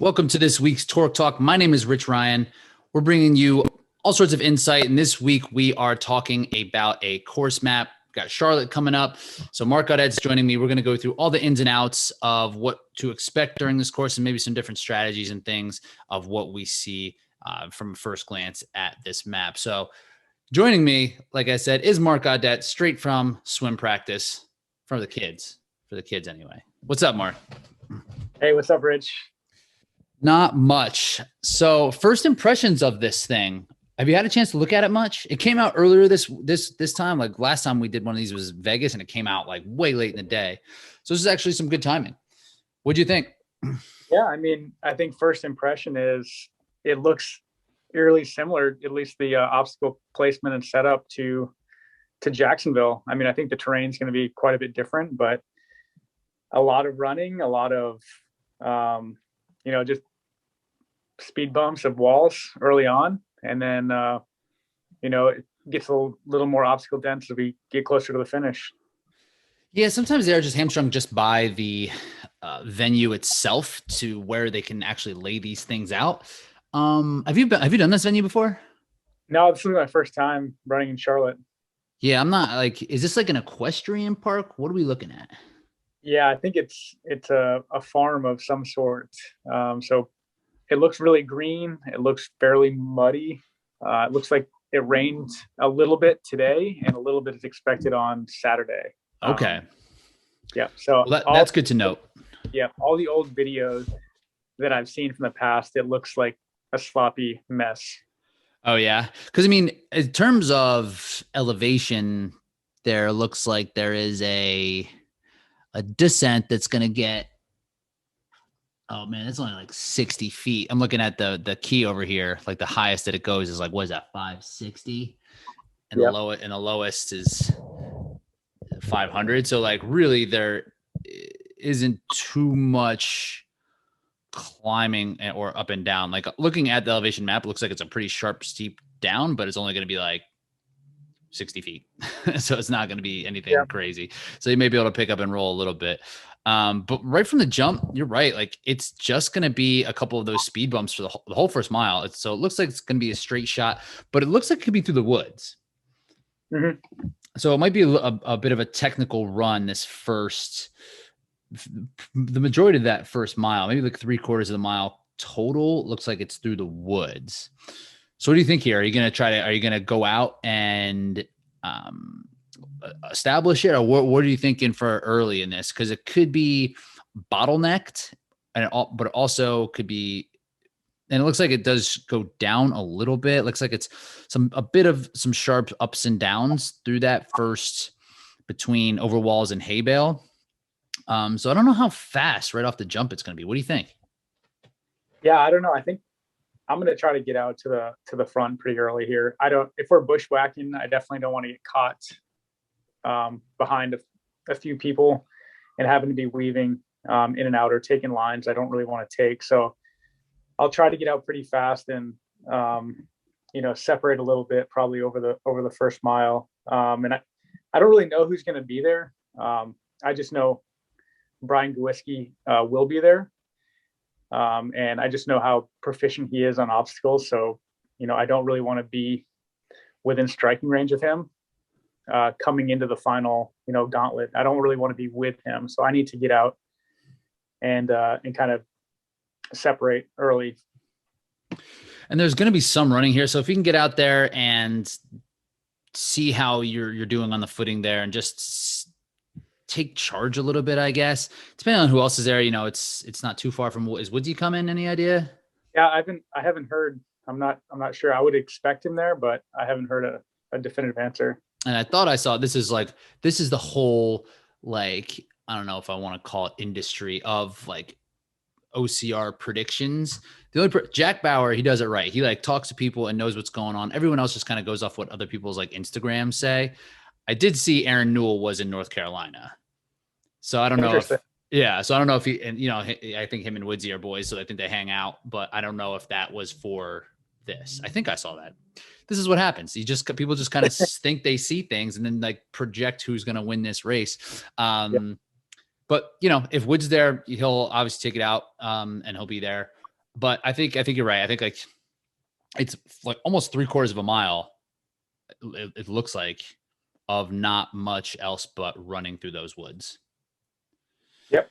Welcome to this week's TORC Talk. My name is Rich Ryan. We're bringing you all sorts of insight. And this week we are talking about a course map. We've got Charlotte coming up. So Mark Gaudet's joining me. We're going to go through all the ins and outs of what to expect during this course and maybe some different strategies and things of what we see from first glance at this map. So joining me, like I said, is Mark Gaudet, straight from swim practice for the kids anyway. What's up, Mark? Hey, what's up, Rich? Not much. So first impressions of this thing. Have you had a chance to look at it much? It came out earlier this time. Like last time we did one of these was Vegas, and it came out like way late in the day. So this is actually some good timing. What'd you think? Yeah, I mean, I think first impression is it looks eerily similar, at least the obstacle placement and setup to Jacksonville. I mean, I think the terrain is going to be quite a bit different, but a lot of running, a lot of just speed bumps of walls early on, and then it gets a little more obstacle dense as we get closer to the finish. Yeah, sometimes they're just hamstrung just by the venue itself to where they can actually lay these things out. Have you done this venue before? No, this is my first time running in Charlotte. Yeah, I'm not like, is this like an equestrian park? What are we looking at? Yeah, I think it's a farm of some sort. So it looks really green. It looks fairly muddy. It looks like it rained a little bit today, and a little bit is expected on Saturday. Okay. Yeah. So well, that's good to note. Yeah. All the old videos that I've seen from the past, it looks like a sloppy mess. Oh, yeah. Because, I mean, in terms of elevation, there looks like there is a descent that's going to get, oh man, it's only like 60 feet. I'm looking at the key over here. Like the highest that it goes is like, what is that, 560? And yep. The lowest is 500. So like really there isn't too much climbing or up and down. Like looking at the elevation map, it looks like it's a pretty sharp, steep down, but it's only going to be like 60 feet. So it's not going to be anything crazy. So you may be able to pick up and roll a little bit. But right from the jump, you're right. Like it's just going to be a couple of those speed bumps for the whole first mile. So it looks like it's going to be a straight shot, but it looks like it could be through the woods. Mm-hmm. So it might be a bit of a technical run. The majority of that first mile, maybe like 3/4 of the mile total, looks like it's through the woods. So what do you think here? Are you going to go out and establish it, or what are you thinking for early in this? Because it could be bottlenecked, but it also could be, and it looks like it does go down a little bit. It looks like it's a bit of some sharp ups and downs through that first between over walls and hay bale. So I don't know how fast right off the jump it's going to be. What do you think? Yeah, I don't know. I think I'm going to try to get out to the front pretty early here. If we're bushwhacking, I definitely don't want to get caught behind a few people and having to be weaving in and out or taking lines I don't really want to take. So I'll try to get out pretty fast and separate a little bit probably over the first mile. And I don't really know who's going to be there. I just know Brian Gaudet will be there. And I just know how proficient he is on obstacles. So, I don't really want to be within striking range of him coming into the final, gauntlet. I don't really want to be with him. So I need to get out and kind of separate early. And there's going to be some running here. So if you can get out there and see how you're doing on the footing there and just take charge a little bit, I guess, depending on who else is there. It's not too far from, is Woodsy coming? Any idea? Yeah, I haven't heard. I'm not sure. I would expect him there, but I haven't heard a definitive answer. And I thought I saw, this is the whole, like, I don't know if I want to call it industry of like OCR predictions. The only Jack Bauer, he does it right. He like talks to people and knows what's going on. Everyone else just kind of goes off what other people's like Instagram say. I did see Aaron Newell was in North Carolina. So I don't know if, so I don't know if he, and I think him and Woodsy are boys, so I think they hang out, but I don't know if that was for this. I think I saw that. This is what happens. People just kind of think they see things and then like project who's going to win this race. But if Wood's there, he'll obviously take it out and he'll be there. but I think you're right. I think like it's like almost 3/4 of a mile. It looks like of not much else but running through those woods. Yep.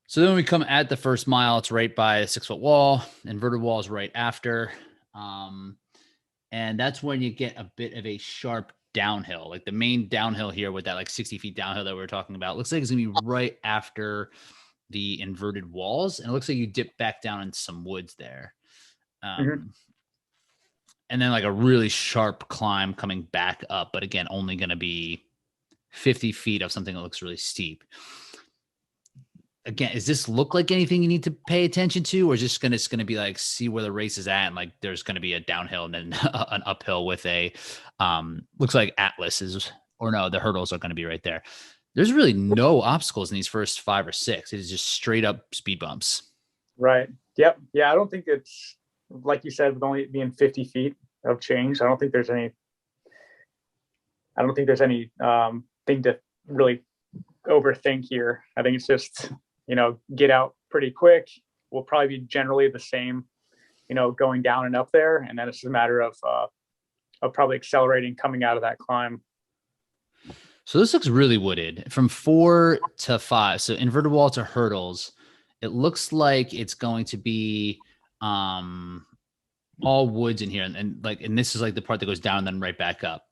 So then when we come at the first mile, it's right by a 6-foot wall. Inverted wall is right after. And that's when you get a bit of a sharp downhill. Like the main downhill here with that like 60 feet downhill that we were talking about. Looks like it's going to be right after the inverted walls. And it looks like you dip back down in some woods there. And then like a really sharp climb coming back up. But again, only going to be 50 feet of something that looks really steep. Again, does this look like anything you need to pay attention to, or is just it's going to be like, see where the race is at? And like, there's going to be a downhill and then an uphill with a, looks like Atlas is, or no, the hurdles are going to be right there. There's really no obstacles in these first 5 or 6. It is just straight up speed bumps. Right. Yep. Yeah. I don't think it's, like you said, with only being 50 feet of change, I don't think there's any thing to really overthink here. I think it's just, get out pretty quick. We'll probably be generally the same, going down and up there. And then it's just a matter of probably accelerating coming out of that climb. So this looks really wooded from 4 to 5. So inverted wall to hurdles. It looks like it's going to be all woods in here. And this is like the part that goes down and then right back up.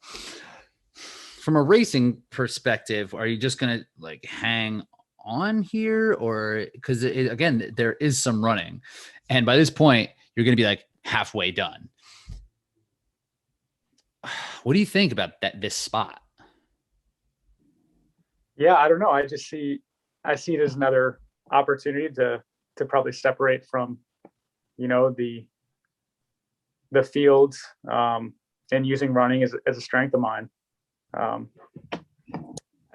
From a racing perspective, are you just going to like hang on here, or because again, there is some running, and by this point you're going to be like halfway done. What do you think about this spot? Yeah, I don't know. I see it as another opportunity to probably separate from, the field, and using running as a strength of mine. I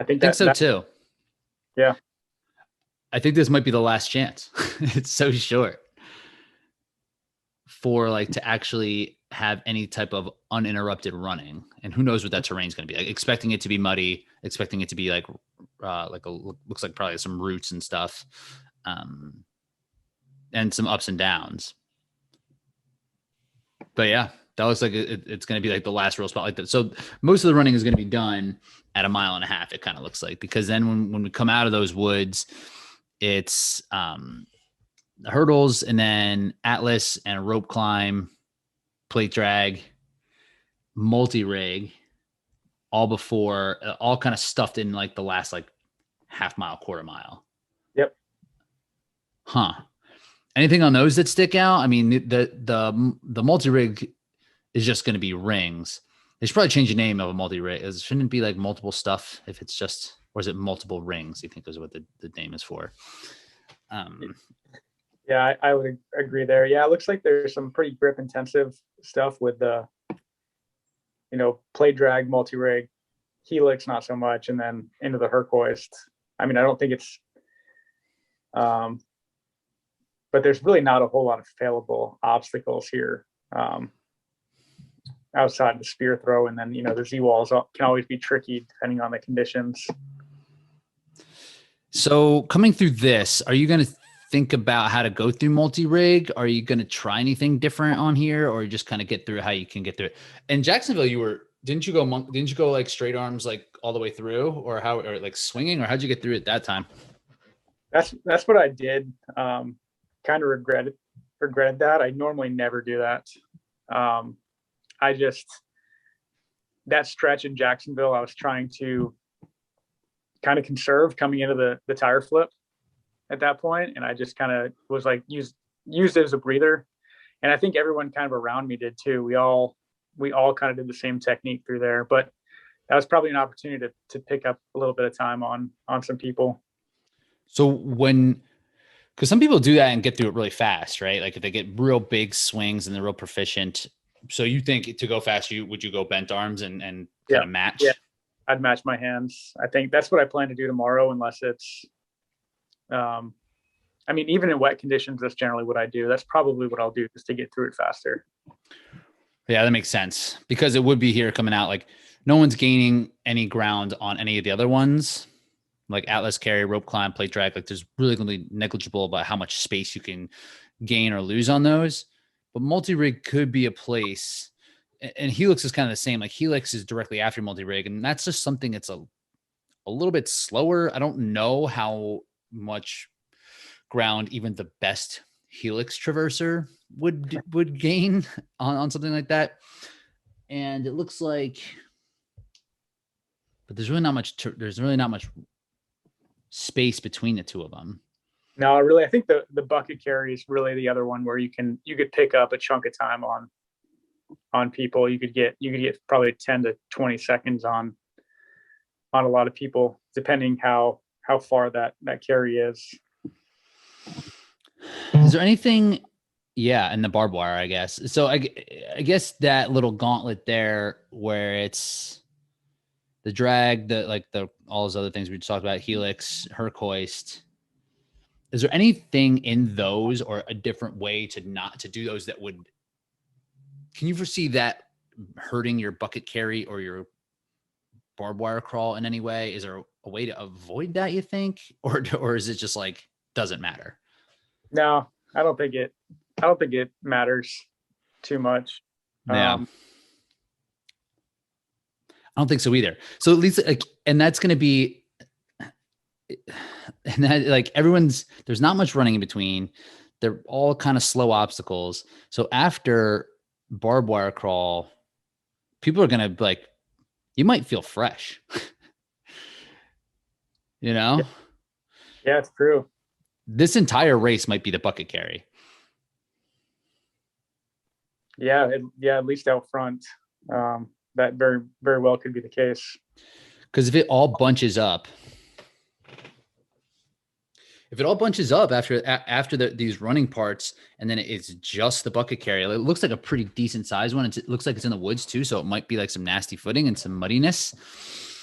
think so too. Yeah. I think this might be the last chance. It's so short for like to actually have any type of uninterrupted running. And who knows what that terrain is going to be like, expecting it to be muddy, expecting it to be looks like probably some roots and stuff. And some ups and downs. But yeah, that looks like it's going to be like the last real spot like that. So most of the running is going to be done at 1.5 miles. It kind of looks like, because then when we come out of those woods, it's hurdles and then Atlas and a rope climb, plate drag, multi-rig, all kind of stuffed in like the last like half mile, quarter mile. Yep. Huh. Anything on those that stick out? I mean, the multi-rig is just going to be rings. They should probably change the name of a multi-rig. Shouldn't it be like multiple stuff if it's just, or is it multiple rings? You think is what the name is for? Yeah, I would agree there. Yeah, it looks like there's some pretty grip intensive stuff with the, plate drag, multi-rig, helix, not so much, and then into the Hercoist. I mean, I don't think it's, but there's really not a whole lot of failable obstacles here, outside the spear throw. And then, the Z-walls can always be tricky depending on the conditions. So coming through this, are you going to think about how to go through multi-rig? Are you going to try anything different on here, or you just kind of get through how you can get through it? In Jacksonville, didn't you go like straight arms, like all the way through, or like swinging, or how'd you get through it that time? That's what I did. Kind of regretted that. I normally never do that. That stretch in Jacksonville, I was trying to kind of conserve coming into the tire flip at that point, and I just kind of was like used it as a breather. And I think everyone kind of around me did too. We all kind of did the same technique through there, but that was probably an opportunity to pick up a little bit of time on some people. So because some people do that and get through it really fast, right? Like if they get real big swings and they're real proficient. So you think to go fast, would you go bent arms and kind of match? Yeah, I'd match my hands. I think that's what I plan to do tomorrow, unless it's, I mean, even in wet conditions, that's generally what I do. That's probably what I'll do just to get through it faster. Yeah, that makes sense, because it would be here coming out. Like no one's gaining any ground on any of the other ones, like Atlas carry, rope climb, plate drag. Like there's really going to be negligible about how much space you can gain or lose on those, but multi-rig could be a place. And Helix is kind of the same. Like Helix is directly after multi-rig, and that's just something that's a little bit slower. I don't know how much ground even the best Helix traverser would gain on something like that. And it looks like, but there's really not much space between the two of them. No, really, I think the bucket carry is really the other one where you could pick up a chunk of time on people. You could get probably 10 to 20 seconds on a lot of people, depending how far that carry is. Is there anything? Yeah, and the barbed wire, I guess. So I guess that little gauntlet there, where it's the drag, all those other things we just talked about, Helix, Hercoist. Is there anything in those or a different way to do those that would? Can you foresee that hurting your bucket carry or your barbed wire crawl in any way? Is there a way to avoid that, you think, or is it just like doesn't matter? No, I don't think it matters too much. Yeah. I don't think so either. So at least and that's going to be, and that like there's not much running in between. They're all kind of slow obstacles. So after barbed wire crawl, people are going to you might feel fresh, Yeah, it's true. This entire race might be the bucket carry. Yeah. At least out front. That very, very well could be the case. Because if it all bunches up after these running parts, and then it's just the bucket carry, it looks like a pretty decent size one. It looks like it's in the woods too, so it might be like some nasty footing and some muddiness.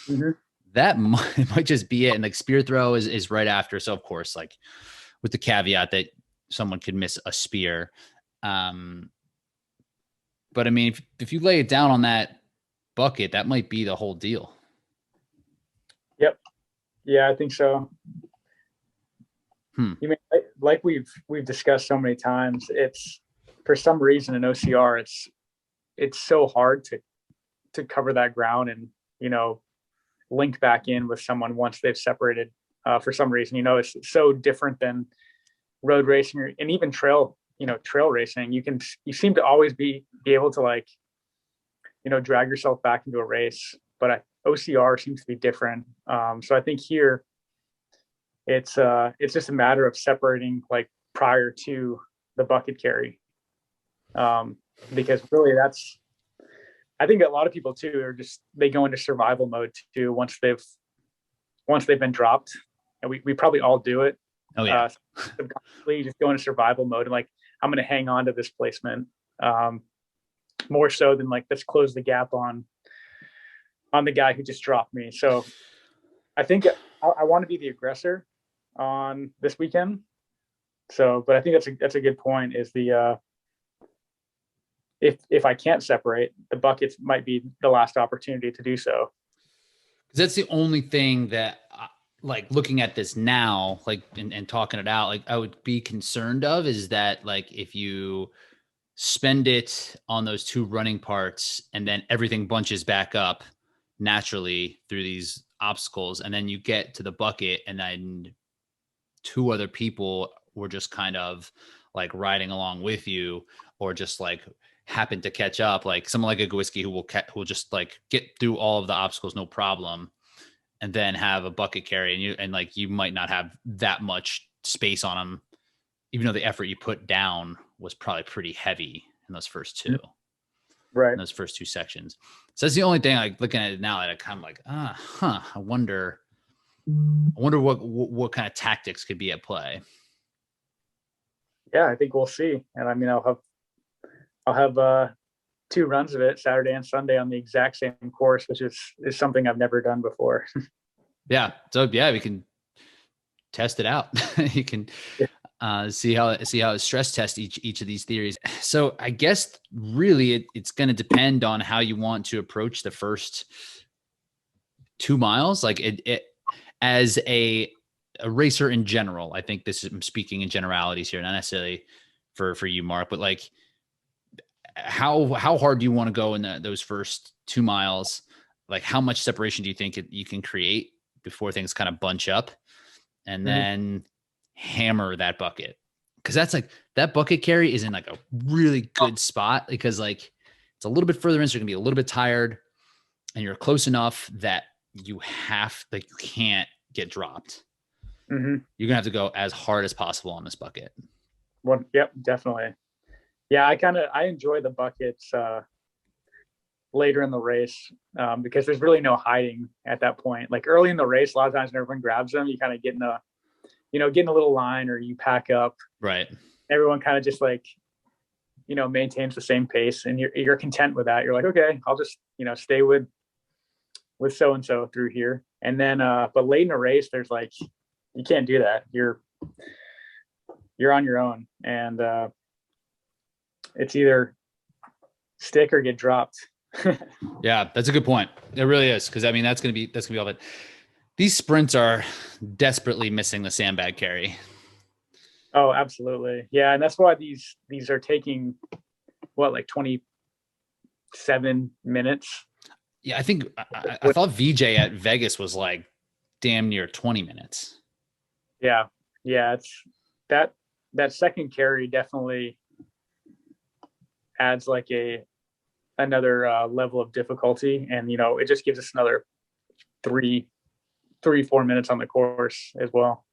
Mm-hmm. That might just be it. And like spear throw is right after. So of course, like with the caveat that someone could miss a spear. But I mean, if you lay it down on that bucket, that might be the whole deal. Yep. Yeah, I think so. You mean like we've discussed so many times, it's for some reason in OCR it's so hard to cover that ground and link back in with someone once they've separated. For some reason, it's so different than road racing and even trail racing. You seem to always be able to drag yourself back into a race, but OCR seems to be different. So I think here it's just a matter of separating prior to the bucket carry. Because really I think a lot of people too are they go into survival mode too once they've been dropped, and we probably all do it. Oh yeah. Subconsciously, just go into survival mode and I'm going to hang on to this placement, more so than let's close the gap on the guy who just dropped me. So I think I want to be the aggressor on this weekend. So, but I think that's a good point. Is if I can't separate, the buckets might be the last opportunity to do so. Because that's the only thing that, looking at this now, and talking it out, I would be concerned of is that if you spend it on those two running parts and then everything bunches back up naturally through these obstacles, and then you get to the bucket and then two other people were just kind of riding along with you, or just happen to catch up, someone like a Gaudet who will just get through all of the obstacles no problem, and then have a bucket carry, and you might not have that much space on them, even though the effort you put down was probably pretty heavy in those first two. Right. In those first two sections. So that's the only thing looking at it now that I kind of I wonder what kind of tactics could be at play. Yeah, I think we'll see. And I mean, I'll have two runs of it, Saturday and Sunday, on the exact same course, which is something I've never done before. Yeah. So yeah, we can test it out. You can see how it stress test each of these theories. So I guess really it's going to depend on how you want to approach the first 2 miles. As a racer in general, I think I'm speaking in generalities here, not necessarily for you, Mark, but like how hard do you want to go in those first 2 miles? Like how much separation do you think you can create before things kind of bunch up, and then hammer that bucket? Because that's like that bucket carry is in like a really good spot, because like it's a little bit further in, so you're gonna be a little bit tired, and you're close enough that you can't get dropped. You're gonna have to go as hard as possible on this bucket. Well, yep, definitely. Yeah, I enjoy the buckets later in the race because there's really no hiding at that point. Like early in the race, a lot of times when everyone grabs them, you kind of get in a little line, or you pack up. Right. Everyone kind of just like, maintains the same pace, and you're content with that. You're like, okay, I'll just, stay with so-and-so through here. And then, but late in the race, there's like, you can't do that. You're on your own, and it's either stick or get dropped. Yeah, that's a good point. It really is. Cause I mean, that's going to be all of it. These sprints are desperately missing the sandbag carry. Oh, absolutely. Yeah. And that's why these are taking like 27 minutes. Yeah. I think I thought VJ at Vegas was like damn near 20 minutes. Yeah. Yeah. It's that second carry definitely adds like another level of difficulty. And, it just gives us another 3-4 minutes on the course as well.